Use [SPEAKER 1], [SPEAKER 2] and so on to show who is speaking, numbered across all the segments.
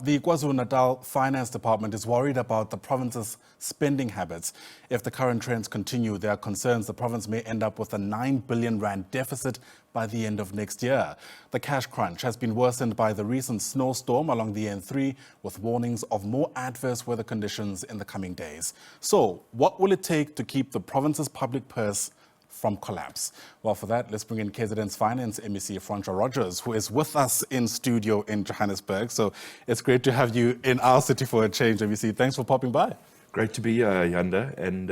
[SPEAKER 1] the KwaZulu-Natal Finance Department is worried about the province's spending habits. If the current trends continue, there are concerns the province may end up with a 9 billion rand deficit by the end of next year. The cash crunch has been worsened by the recent snowstorm along the N3, with warnings of more adverse weather conditions in the coming days. So, what will it take to keep the province's public purse from collapse? Well, for that, let's bring in KZN's finance MEC, Francois Rodgers, who is with us in studio in Johannesburg. So it's great to have you in our city for a change, MEC. Thanks for popping by.
[SPEAKER 2] Great to be here, Yanda, and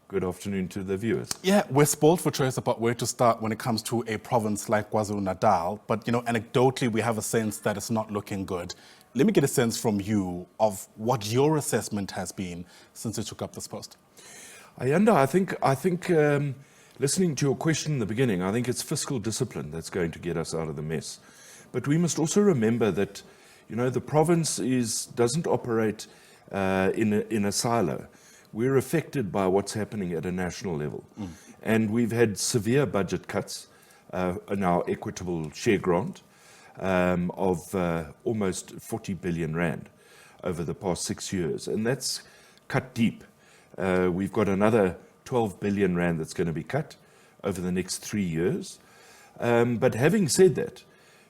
[SPEAKER 2] good afternoon to the viewers.
[SPEAKER 1] Yeah, we're spoiled for choice about where to start when it comes to a province like KwaZulu-Natal, but anecdotally, we have a sense that it's not looking good. Let me get a sense from you of what your assessment has been since you took up this post.
[SPEAKER 2] Yanda, I think listening to your question in the beginning, I think it's fiscal discipline that's going to get us out of the mess. But we must also remember that, the province doesn't operate in a silo. We're affected by what's happening at a national level. And we've had severe budget cuts in our equitable share grant of almost 40 billion rand over the past 6 years. And that's cut deep. We've got another 12 billion rand that's going to be cut over the next 3 years. But having said that,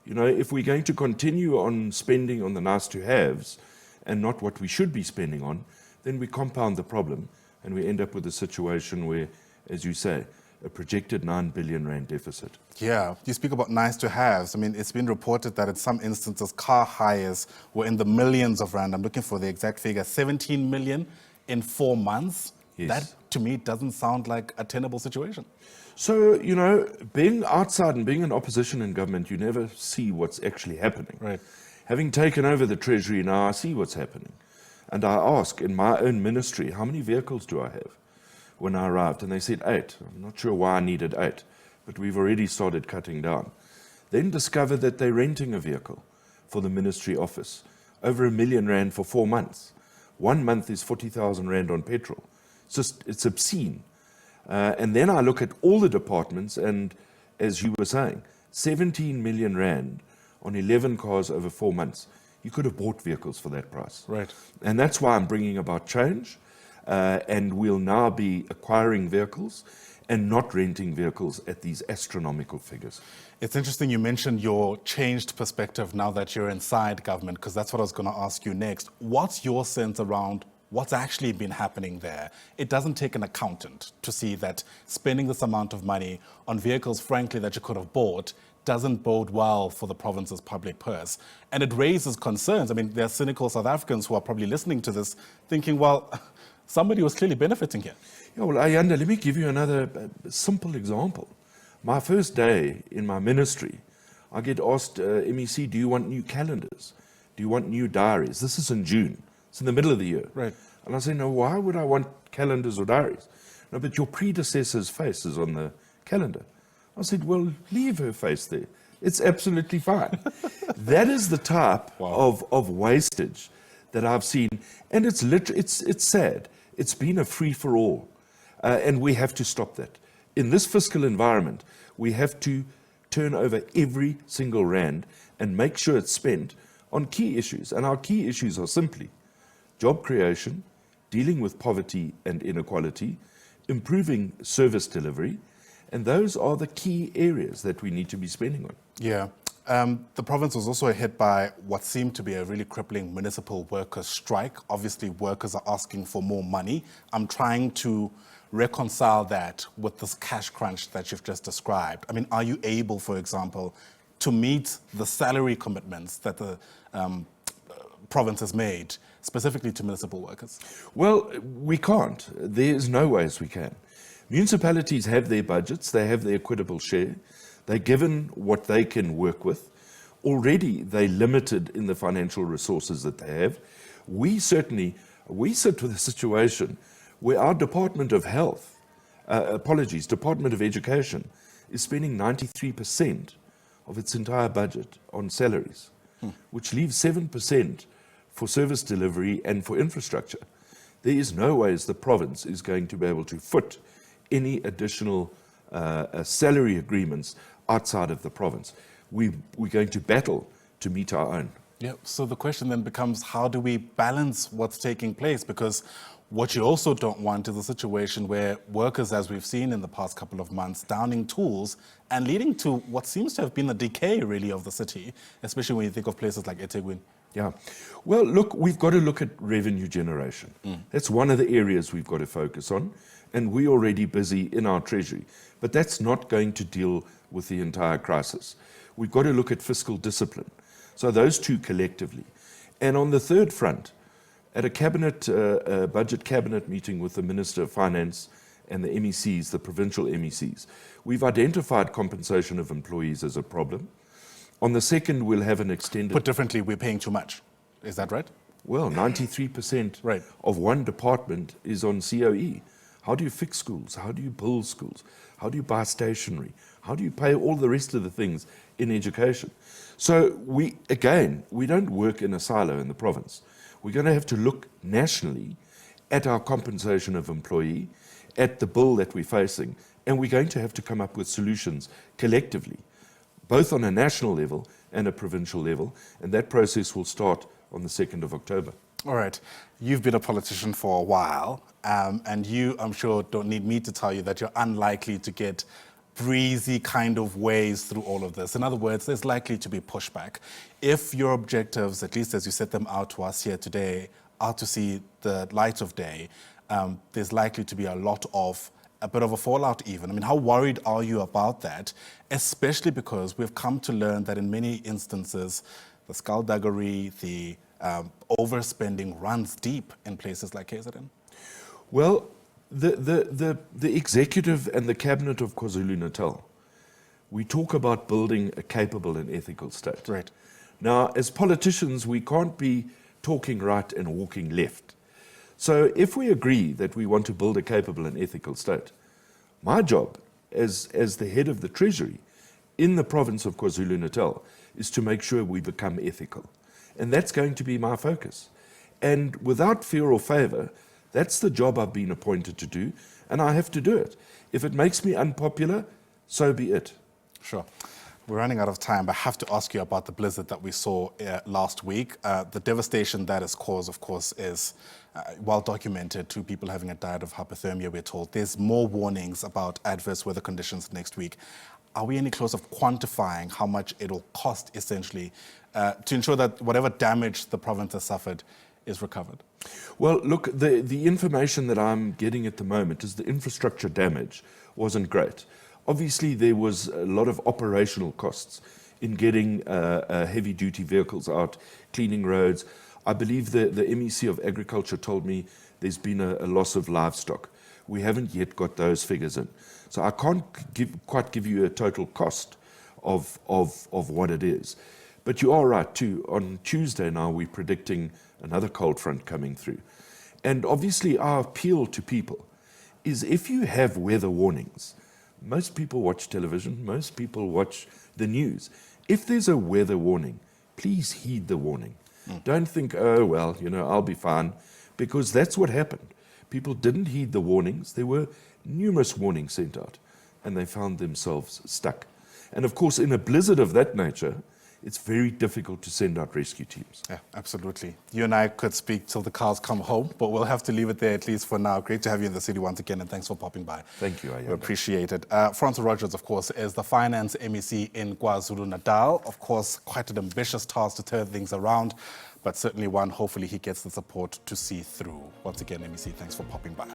[SPEAKER 2] if we're going to continue on spending on the nice to haves and not what we should be spending on, then we compound the problem and we end up with a situation where, as you say, a projected 9 billion rand deficit.
[SPEAKER 1] Yeah, you speak about nice to haves. I mean, it's been reported that in some instances, car hires were in the millions of rand. I'm looking for the exact figure, 17 million in 4 months.
[SPEAKER 2] Yes.
[SPEAKER 1] That, to me, doesn't sound like a tenable situation.
[SPEAKER 2] So, being outside and being in opposition in government, you never see what's actually happening.
[SPEAKER 1] Right.
[SPEAKER 2] Having taken over the Treasury now, I see what's happening. And I ask in my own ministry, how many vehicles do I have? When I arrived, and they said 8. I'm not sure why I needed 8, but we've already started cutting down. Then discovered that they're renting a vehicle for the ministry office, over 1 million rand for 4 months. 1 month is 40,000 rand on petrol. It's obscene. And then I look at all the departments, and as you were saying, 17 million rand on 11 cars over 4 months. You could have bought vehicles for that price.
[SPEAKER 1] Right.
[SPEAKER 2] And that's why I'm bringing about change. And we'll now be acquiring vehicles and not renting vehicles at these astronomical figures.
[SPEAKER 1] It's interesting you mentioned your changed perspective now that you're inside government, because that's what I was going to ask you next. What's your sense around what's actually been happening there? It doesn't take an accountant to see that spending this amount of money on vehicles, frankly, that you could have bought doesn't bode well for the province's public purse. And it raises concerns. I mean, there are cynical South Africans who are probably listening to this thinking, well, somebody was clearly benefiting here.
[SPEAKER 2] Yeah, well, Ayanda, let me give you another simple example. My first day in my ministry, I get asked, MEC, do you want new calendars? Do you want new diaries? This is in June. It's in the middle of the year.
[SPEAKER 1] Right.
[SPEAKER 2] And I say, no, why would I want calendars or diaries? No, but your predecessor's face is on the calendar. I said, well, leave her face there. It's absolutely fine. That is the type of wastage that I've seen. And it's sad. It's been a free-for-all. And we have to stop that. In this fiscal environment, we have to turn over every single rand and make sure it's spent on key issues. And our key issues are simply job creation, dealing with poverty and inequality, improving service delivery, and those are the key areas that we need to be spending on.
[SPEAKER 1] Yeah. The province was also hit by what seemed to be a really crippling municipal workers' strike. Obviously, workers are asking for more money. I'm trying to reconcile that with this cash crunch that you've just described. I mean, are you able, for example, to meet the salary commitments that the province has made, specifically to municipal workers?
[SPEAKER 2] Well, we can't. There's no ways we can. Municipalities have their budgets, they have their equitable share, they're given what they can work with. Already they're limited in the financial resources that they have. We sit with a situation where our Department of Health, Department of Education, is spending 93% of its entire budget on salaries, which leaves 7% for service delivery and for infrastructure. There is no ways the province is going to be able to foot any additional salary agreements outside of the province. We're going to battle to meet our own.
[SPEAKER 1] Yeah, so the question then becomes, how do we balance what's taking place? Because what you also don't want is a situation where workers, as we've seen in the past couple of months, downing tools and leading to what seems to have been a decay, really, of the city, especially when you think of places like eThekwini.
[SPEAKER 2] Yeah. Well, look, we've got to look at revenue generation. That's one of the areas we've got to focus on. And we're already busy in our treasury. But that's not going to deal with the entire crisis. We've got to look at fiscal discipline. So those two collectively. And on the third front, at a budget cabinet meeting with the Minister of Finance and the MECs, the provincial MECs, we've identified compensation of employees as a problem. On the second, we'll have an extended...
[SPEAKER 1] Put differently, we're paying too much. Is that right?
[SPEAKER 2] Well, 93%
[SPEAKER 1] Right.
[SPEAKER 2] of one department is on COE. How do you fix schools? How do you build schools? How do you buy stationery? How do you pay all the rest of the things in education? So we don't work in a silo in the province. We're going to have to look nationally at our compensation of employee, at the bill that we're facing, and we're going to have to come up with solutions collectively, both on a national level and a provincial level, and that process will start on the 2nd of October.
[SPEAKER 1] All right. You've been a politician for a while, and you, I'm sure, don't need me to tell you that you're unlikely to get breezy kind of ways through all of this. In other words, there's likely to be pushback. If your objectives, at least as you set them out to us here today, are to see the light of day, there's likely to be a bit of a fallout even. I mean, how worried are you about that? Especially because we've come to learn that in many instances, the skullduggery, the overspending runs deep in places like KZN.
[SPEAKER 2] Well, the executive and the cabinet of KwaZulu-Natal, we talk about building a capable and ethical state.
[SPEAKER 1] Right.
[SPEAKER 2] Now, as politicians, we can't be talking right and walking left. So if we agree that we want to build a capable and ethical state, my job as the head of the Treasury in the province of KwaZulu-Natal is to make sure we become ethical. And that's going to be my focus. And without fear or favor, that's the job I've been appointed to do, and I have to do it. If it makes me unpopular, so be it.
[SPEAKER 1] Sure. We're running out of time, but I have to ask you about the blizzard that we saw last week. The devastation that is caused, of course, is well documented. 2 people having died of hypothermia, we're told. There's more warnings about adverse weather conditions next week. Are we any closer of quantifying how much it'll cost, essentially, to ensure that whatever damage the province has suffered is recovered?
[SPEAKER 2] Well, look, the information that I'm getting at the moment is the infrastructure damage wasn't great. Obviously, there was a lot of operational costs in getting heavy-duty vehicles out, cleaning roads. I believe the MEC of Agriculture told me there's been a loss of livestock. We haven't yet got those figures in. So I can't quite give you a total cost of what it is. But you are right, too. On Tuesday now, we're predicting another cold front coming through. And obviously, our appeal to people is if you have weather warnings, most people watch television, most people watch the news. If there's a weather warning, please heed the warning. Don't think, oh, well, I'll be fine, because that's what happened. People didn't heed the warnings. There were numerous warnings sent out, and they found themselves stuck. And of course, in a blizzard of that nature, it's very difficult to send out rescue teams.
[SPEAKER 1] Yeah, absolutely. You and I could speak till the cows come home, but we'll have to leave it there at least for now. Great to have you in the city once again, and thanks for popping by.
[SPEAKER 2] Thank you, Ayanda.
[SPEAKER 1] We appreciate it. Francois Rodgers, of course, is the finance MEC in KwaZulu-Natal. Of course, quite an ambitious task to turn things around, but certainly one hopefully he gets the support to see through. Once again, MEC, thanks for popping by.